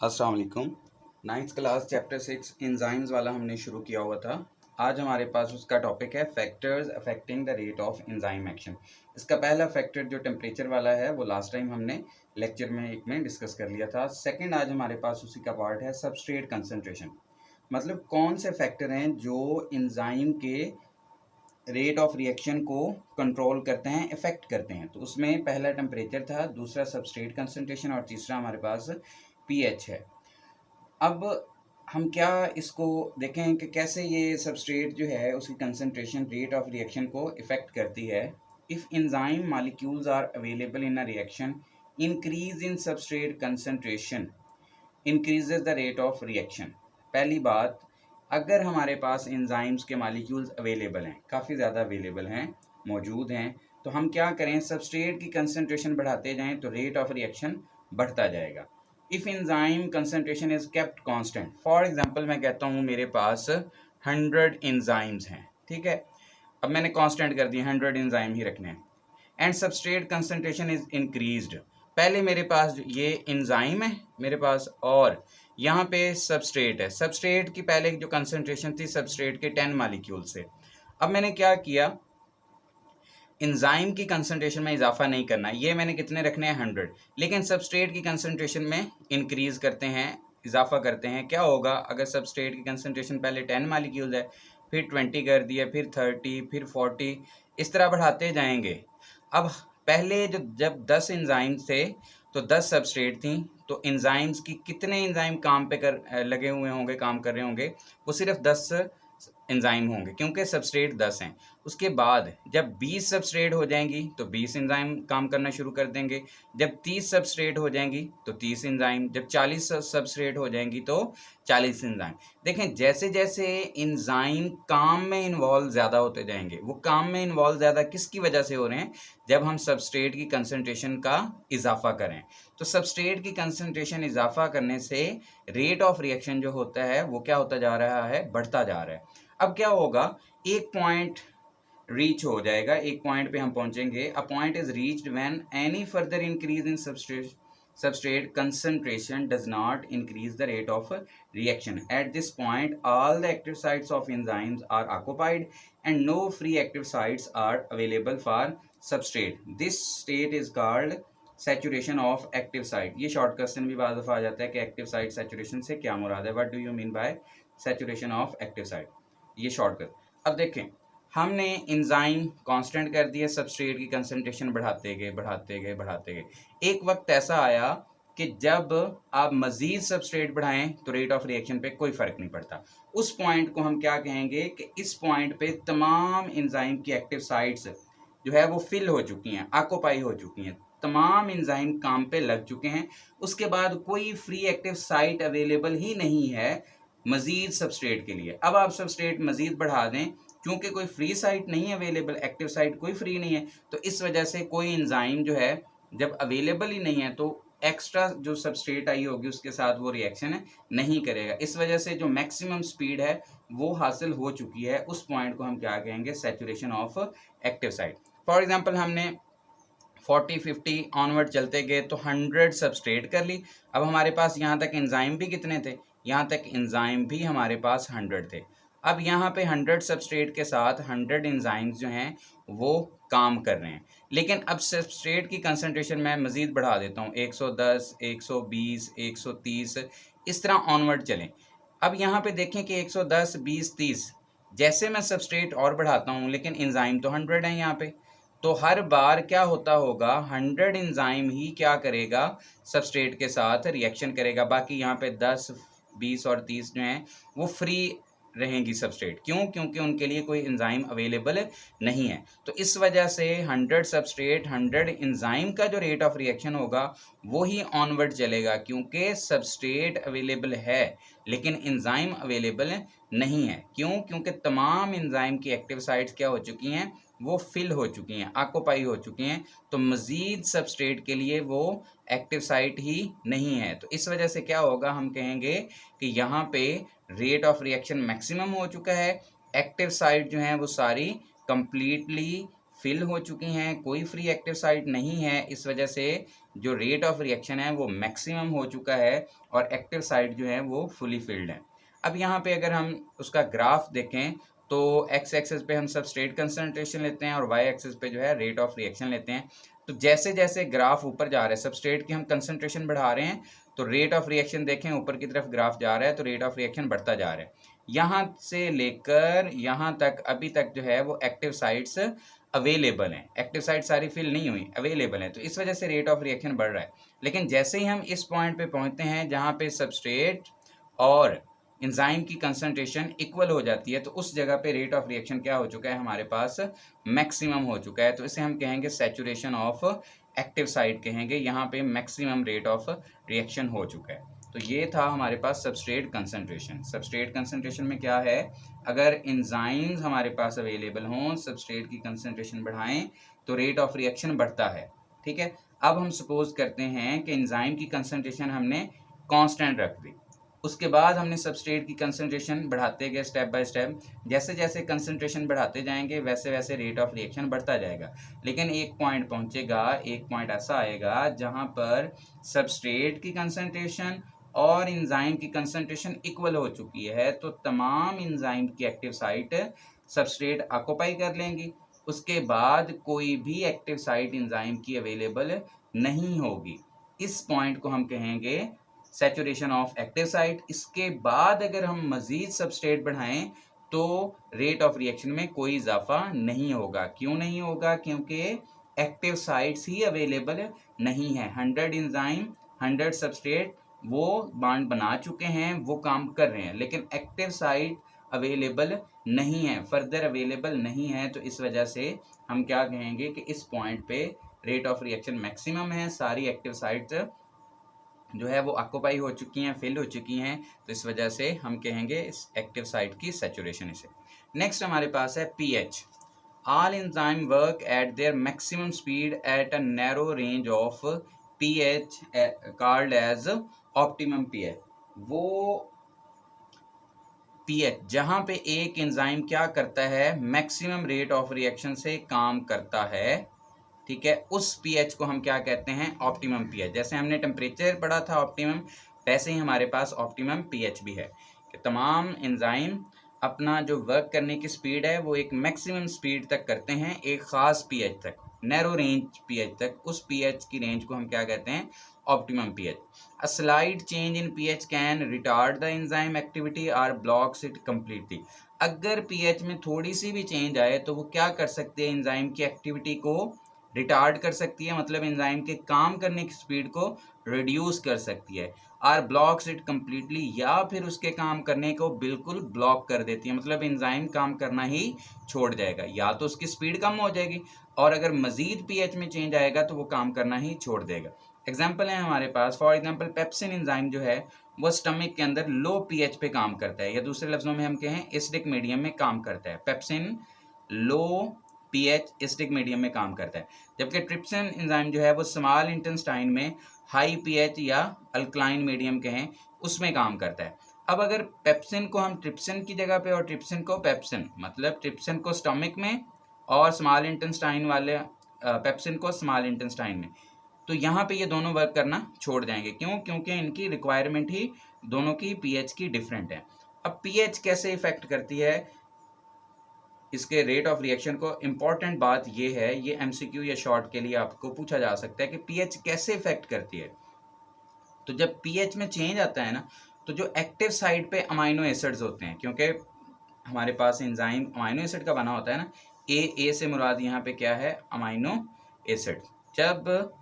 अस्सलाम वालेकुम। Ninth class chapter 6 enzymes वाला हमने शुरू किया हुआ था। आज हमारे पास उसका टॉपिक है factors affecting the rate of enzyme action. इसका पहला फैक्टर जो टेम्परेचर वाला है वो लास्ट टाइम हमने लेक्चर में एक में डिस्कस कर लिया था। सेकंड आज हमारे पास उसी का पार्ट है सबस्ट्रेट कंसंट्रेशन, मतलब कौन से फैक्टर हैं जो एंजाइम के रेट ऑफ रिएक्शन को कंट्रोल करते हैं, इफेक्ट करते हैं। तो उसमें पहला टेम्परेचर था, दूसरा सबस्ट्रेट कंसंट्रेशन और तीसरा हमारे पास पीएच है। अब हम क्या इसको देखें कि कैसे ये सबस्ट्रेट जो है उसकी कंसंट्रेशन रेट ऑफ रिएक्शन को इफेक्ट करती है। If enzyme molecules are available in a reaction, increase in substrate concentration increases the rate of reaction. पहली बात, अगर हमारे पास एंजाइम्स के मॉलिक्यूल्स अवेलेबल हैं, काफ़ी ज़्यादा अवेलेबल हैं, मौजूद हैं, तो हम क्या करें, सबस्ट्रेट की कंसंट्रेशन बढ़ाते जाएं तो रेट ऑफ रिएक्शन बढ़ता जाएगा। If enzyme concentration is kept constant, for example मैं कहता हूँ मेरे पास 100 एंजाइम्स हैं, ठीक है, अब मैंने कांस्टेंट कर दिया 100 एंजाइम ही रखने हैं, and substrate concentration is increased. पहले मेरे पास ये एंजाइम है मेरे पास और यहाँ पे सबस्ट्रेट है। सबस्ट्रेट की पहले जो कंसंट्रेशन थी सबस्ट्रेट के 10 मालिक्यूल से, अब मैंने क्या किया, एंजाइम की कंसंट्रेशन में इजाफा नहीं करना, ये मैंने कितने रखने हैं 100, लेकिन सबस्ट्रेट की कंसंट्रेशन में इंक्रीज करते हैं, इजाफा करते हैं। क्या होगा, अगर सबस्ट्रेट की कंसंट्रेशन पहले 10 मालिक्यूल है, फिर 20 कर दिया, फिर 30, फिर 40, इस तरह बढ़ाते जाएंगे। अब पहले जब 10 एंजाइम थे तो 10 सबस्ट्रेट थी, तो एंजाइम्स की कितने एंजाइम काम पे लगे हुए होंगे, काम कर रहे होंगे, वो सिर्फ 10 एंजाइम होंगे क्योंकि सबस्ट्रेट 10 हैं। उसके बाद जब 20 सबस्ट्रेट हो जाएंगी तो 20 एंजाइम काम करना शुरू कर देंगे, जब 30 सबस्ट्रेट हो जाएंगी तो 30 एंजाइम, जब 40 सबस्ट्रेट हो जाएंगी तो 40 एंजाइम। देखें जैसे जैसे एंजाइम काम में इन्वॉल्व ज़्यादा होते जाएंगे, वो काम में इन्वॉल्व ज़्यादा किसकी वजह से हो रहे हैं, जब हम सबस्ट्रेट की कंसंट्रेशन का इजाफा करें। तो सबस्ट्रेट की कंसंट्रेशन इजाफा करने से रेट ऑफ रिएक्शन जो होता है वो क्या होता जा रहा है, बढ़ता जा रहा है। अब क्या होगा, एक पॉइंट रीच हो जाएगा, एक पॉइंट पे हम पहुंचेंगे। A point is reached when any further increase in substrate concentration does not increase the rate of reaction. At this point all the active sites of enzymes are occupied and no free active sites are available for substrate. This state is called saturation of active site. ये short question भी बाद दफा आ जाता है कि active site saturation से क्या मुराद है, what do you mean by saturation of active site, ये शॉर्टकट। अब देखें, हमने एंजाइम कांस्टेंट कर दिया, सबस्ट्रेट की कंसंट्रेशन बढ़ाते गए बढ़ाते गए बढ़ाते गए। एक वक्त ऐसा आया कि जब आप मजीद सबस्ट्रेट बढ़ाएं तो रेट ऑफ रिएक्शन पे कोई फर्क नहीं पड़ता। उस पॉइंट को हम क्या कहेंगे कि इस पॉइंट पे तमाम एंजाइम की एक्टिव साइट्स जो है वो फिल हो चुकी हैं, ऑक्यूपाई हो चुकी हैं, तमाम एंजाइम काम पे लग चुके हैं। उसके बाद कोई फ्री एक्टिव साइट अवेलेबल ही नहीं है मजीद सबस्ट्रेट के लिए। अब आप सबस्ट्रेट मजीद बढ़ा दें, क्योंकि कोई फ्री साइट नहीं है अवेलेबल, एक्टिव साइट कोई फ्री नहीं है, तो इस वजह से कोई एंजाइम जो है जब अवेलेबल ही नहीं है तो एक्स्ट्रा जो सबस्ट्रेट आई होगी उसके साथ वो रिएक्शन नहीं करेगा। इस वजह से जो मैक्सिमम स्पीड है वो हासिल हो चुकी है। उस पॉइंट को हम क्या कहेंगे, saturation of active site. For example हमने 40-50 ऑनवर्ड चलते गए तो 100 सबस्ट्रेट कर ली। अब हमारे पास यहाँ तक एंजाइम भी कितने थे, यहाँ तक एंजाइम भी हमारे पास 100 थे। अब यहाँ पे 100 सबस्ट्रेट के साथ 100 एंजाइम्स जो हैं वो काम कर रहे हैं, लेकिन अब सबस्ट्रेट की कंसंट्रेशन मैं मज़ीद बढ़ा देता हूँ, 110, 120, 130, इस तरह ऑनवर्ड चलें। अब यहाँ पे देखें कि 110, 20, 30 जैसे मैं सबस्ट्रेट और बढ़ाता हूँ लेकिन एंजाइम तो 100 हैं यहाँ पे, तो हर बार क्या होता होगा, 100 एंजाइम ही क्या करेगा, सबस्ट्रेट के साथ रिएक्शन करेगा। बाकी यहाँ पे 10, 20 और 30 जो हैं वो फ्री रहेंगी सबस्ट्रेट। क्यों, क्योंकि उनके लिए कोई एंजाइम अवेलेबल नहीं है। तो इस वजह से 100 सबस्ट्रेट 100 एंजाइम का जो रेट ऑफ रिएक्शन होगा वो ही ऑनवर्ड चलेगा, क्योंकि सबस्ट्रेट अवेलेबल है लेकिन एंजाइम अवेलेबल नहीं है। क्यों, क्योंकि तमाम एंजाइम की एक्टिव साइट्स क्या हो चुकी हैं, वो फिल हो चुकी हैं, ऑक्यूपाई हो चुकी हैं, तो मज़ीद सबस्ट्रेट के लिए वो एक्टिव साइट ही नहीं है। तो इस वजह से क्या होगा, हम कहेंगे कि यहाँ पे रेट ऑफ रिएक्शन मैक्सिमम हो चुका है, एक्टिव साइट जो हैं वो सारी कंप्लीटली फिल हो चुकी हैं, कोई फ्री एक्टिव साइट नहीं है, इस वजह से जो रेट ऑफ रिएक्शन है वो मैक्सिमम हो चुका है और एक्टिव साइट जो है वो फुली फिल्ड है। अब यहाँ पे अगर हम उसका ग्राफ देखें तो एक्स एक्सिस पे हम सबस्ट्रेट कंसंट्रेशन लेते हैं और वाई एक्सिस पे जो है रेट ऑफ रिएक्शन लेते हैं। तो जैसे जैसे ग्राफ ऊपर जा रहा है, सबस्ट्रेट की हम कंसंट्रेशन बढ़ा रहे हैं तो रेट ऑफ रिएक्शन देखें ऊपर की तरफ ग्राफ जा रहा है तो रेट ऑफ रिएक्शन बढ़ता जा रहा है। यहाँ से लेकर यहाँ तक अभी तक जो है वो एक्टिव साइट्स अवेलेबल हैं, एक्टिव साइट सारी फिल नहीं हुई, अवेलेबल हैं, तो इस वजह से रेट ऑफ रिएक्शन बढ़ रहा है। लेकिन जैसे ही हम इस पॉइंट पे पहुंचते हैं जहाँ पे सबस्ट्रेट और एंजाइम की कंसंट्रेशन इक्वल हो जाती है तो उस जगह पे रेट ऑफ रिएक्शन क्या हो चुका है, हमारे पास मैक्सिमम हो चुका है। तो इसे हम कहेंगे सैचुरेशन ऑफ एक्टिव साइट कहेंगे, यहाँ पे मैक्सिमम रेट ऑफ रिएक्शन हो चुका है। तो ये था हमारे पास सबस्ट्रेट कंसंट्रेशन। सबस्ट्रेट कंसंट्रेशन में क्या है, अगर एंजाइम्स हमारे पास अवेलेबल हों, सबस्ट्रेट की कंसंट्रेशन बढ़ाएं तो रेट ऑफ रिएक्शन बढ़ता है। ठीक है, अब हम सपोज करते हैं कि एंजाइम की कंसंट्रेशन हमने कांस्टेंट रख दी, उसके बाद हमने सबस्ट्रेट की कंसंट्रेशन बढ़ाते गए स्टेप बाय स्टेप, जैसे जैसे कंसंट्रेशन बढ़ाते जाएंगे वैसे वैसे रेट ऑफ रिएक्शन बढ़ता जाएगा। लेकिन एक पॉइंट पहुंचेगा, एक पॉइंट ऐसा आएगा जहां पर सबस्ट्रेट की कंसंट्रेशन और एंजाइम की कंसंट्रेशन इक्वल हो चुकी है तो तमाम एंजाइम की एक्टिव साइट सबस्ट्रेट ऑक्यूपाई कर लेंगी। उसके बाद कोई भी एक्टिव साइट एंजाइम की अवेलेबल नहीं होगी। इस पॉइंट को हम कहेंगे सैचुरेशन ऑफ एक्टिव साइट। इसके बाद अगर हम मजीद सबस्ट्रेट बढ़ाएं तो रेट ऑफ रिएक्शन में कोई इजाफा नहीं होगा। क्यों नहीं होगा, क्योंकि एक्टिव साइट्स ही अवेलेबल नहीं है। 100 एंजाइम 100 सबस्ट्रेट वो बॉन्ड बना चुके हैं, वो काम कर रहे हैं, लेकिन एक्टिव साइट अवेलेबल नहीं है, फर्दर अवेलेबल नहीं है। तो इस वजह से हम क्या कहेंगे कि इस पॉइंट पे रेट ऑफ रिएक्शन मैक्सिमम है, सारी एक्टिव साइट्स जो है वो ऑक्यूपाई हो चुकी हैं, फिल हो चुकी हैं, तो इस वजह से हम कहेंगे इस एक्टिव साइट की सैचुरेशन इसे। नेक्स्ट हमारे पास है pH. All enzyme work at their maximum speed at a narrow range of pH called as optimum pH. वो पीएच जहां पे एक एंजाइम क्या करता है, मैक्सिमम रेट ऑफ रिएक्शन से काम करता है, ठीक है, उस पीएच को हम क्या कहते हैं, ऑप्टिमम पीएच। जैसे हमने टेम्परेचर पढ़ा था ऑप्टिमम, वैसे ही हमारे पास ऑप्टिमम पीएच भी है कि तमाम एंजाइम अपना जो वर्क करने की स्पीड है वो एक मैक्सिमम स्पीड तक करते हैं, एक ख़ास पीएच तक, नैरो रेंज पीएच तक। उस पीएच की रेंज को हम क्या कहते हैं, optimum pH. A slide change in pH can retard the enzyme activity और ब्लॉक्स इट कम्प्लीटली। अगर पीएच में थोड़ी सी भी चेंज आए तो वो क्या कर सकते हैं, एंजाइम की एक्टिविटी को रिटार्ड कर सकती है, मतलब एंजाइम के काम करने की स्पीड को रिड्यूस कर सकती है। और ब्लॉक्स इट कम्प्लीटली, या फिर उसके काम करने को बिल्कुल ब्लॉक कर देती है, मतलब एंजाइम काम करना ही छोड़ जाएगा, या तो उसकी स्पीड कम हो जाएगी और अगर मजीद पीएच में चेंज आएगा तो वो काम करना ही छोड़ देगा। एग्जाम्पल है हमारे पास, फॉर एग्जाम्पल पेप्सिन एंजाइम जो है वो स्टमक के अंदर लो पीएच पे काम करता है, या दूसरे लफ्जों में हम कहें एसिडिक मीडियम में काम करता है। पेप्सिन लो पीएच एसिडिक मीडियम में काम करता है, जबकि ट्रिप्सिन एंजाइम जो है वो स्मॉल इंटेस्टाइन में हाई पीएच या अल्कलाइन मीडियम कहें उसमें काम करता है। अब अगर पेप्सिन को हम ट्रिप्सिन की जगह पे और ट्रिप्सिन को पेप्सिन, मतलब ट्रिप्सिन को स्टमक में और स्मॉल इंटेस्टाइन वाले पेप्सिन को स्मॉल इंटेस्टाइन में, तो यहाँ पे ये दोनों वर्क करना छोड़ जाएंगे। क्यों, क्योंकि इनकी रिक्वायरमेंट ही दोनों की पीएच की डिफरेंट है। अब पीएच कैसे इफेक्ट करती है इसके रेट ऑफ रिएक्शन को, इम्पॉर्टेंट बात ये है, ये एमसीक्यू या शॉर्ट के लिए आपको पूछा जा सकता है कि पीएच कैसे इफेक्ट करती है। तो जब पीएच में चेंज आता है ना, तो जो एक्टिव साइड पे अमाइनो एसिड्स होते हैं, क्योंकि हमारे पास एंजाइम अमाइनो एसिड का बना होता है ना, ए से मुराद यहाँ पे क्या है, अमाइनो एसिड। जब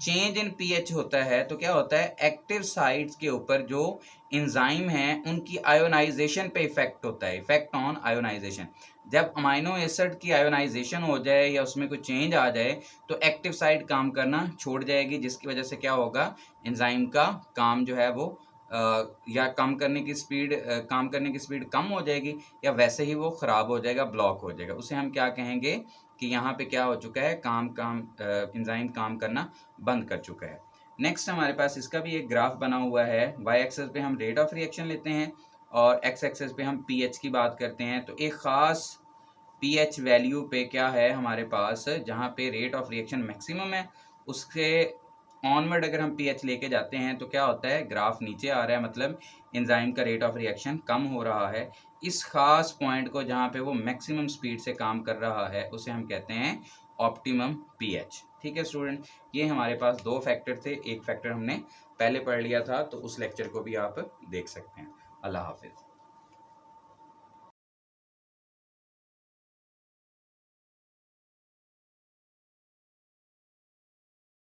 चेंज इन पीएच होता है तो क्या होता है, एक्टिव साइट्स के ऊपर जो एंजाइम हैं उनकी आयोनाइजेशन पे इफेक्ट होता है, इफेक्ट ऑन आयोनाइजेशन। जब अमाइनो एसिड की आयोनाइजेशन हो जाए या उसमें कोई चेंज आ जाए तो एक्टिव साइट काम करना छोड़ जाएगी, जिसकी वजह से क्या होगा, एंजाइम का काम जो है वो या काम करने की स्पीड कम हो जाएगी, या वैसे ही वो ख़राब हो जाएगा, ब्लॉक हो जाएगा। उसे हम क्या कहेंगे कि यहाँ पे क्या हो चुका है, एंजाइम काम करना बंद कर चुका है। नेक्स्ट हमारे पास इसका भी एक ग्राफ बना हुआ है। वाई एक्सेस पे हम रेट ऑफ रिएक्शन लेते हैं और एक्स एक्सेस पे हम पीएच की बात करते हैं। तो एक ख़ास पीएच वैल्यू पे क्या है हमारे पास, जहाँ पे रेट ऑफ रिएक्शन मैक्सिमम है उसके ऑनवर्ड अगर हम पीएच लेके जाते हैं तो क्या होता है, ग्राफ नीचे आ रहा है, मतलब एंजाइम का रेट ऑफ रिएक्शन कम हो रहा है। इस खास पॉइंट को जहाँ पे वो मैक्सिमम स्पीड से काम कर रहा है उसे हम कहते हैं ऑप्टिमम पीएच। ठीक है स्टूडेंट, ये हमारे पास दो फैक्टर थे, एक फैक्टर हमने पहले पढ़ लिया था, तो उस लेक्चर को भी आप देख सकते हैं। अल्लाह हाफिज़।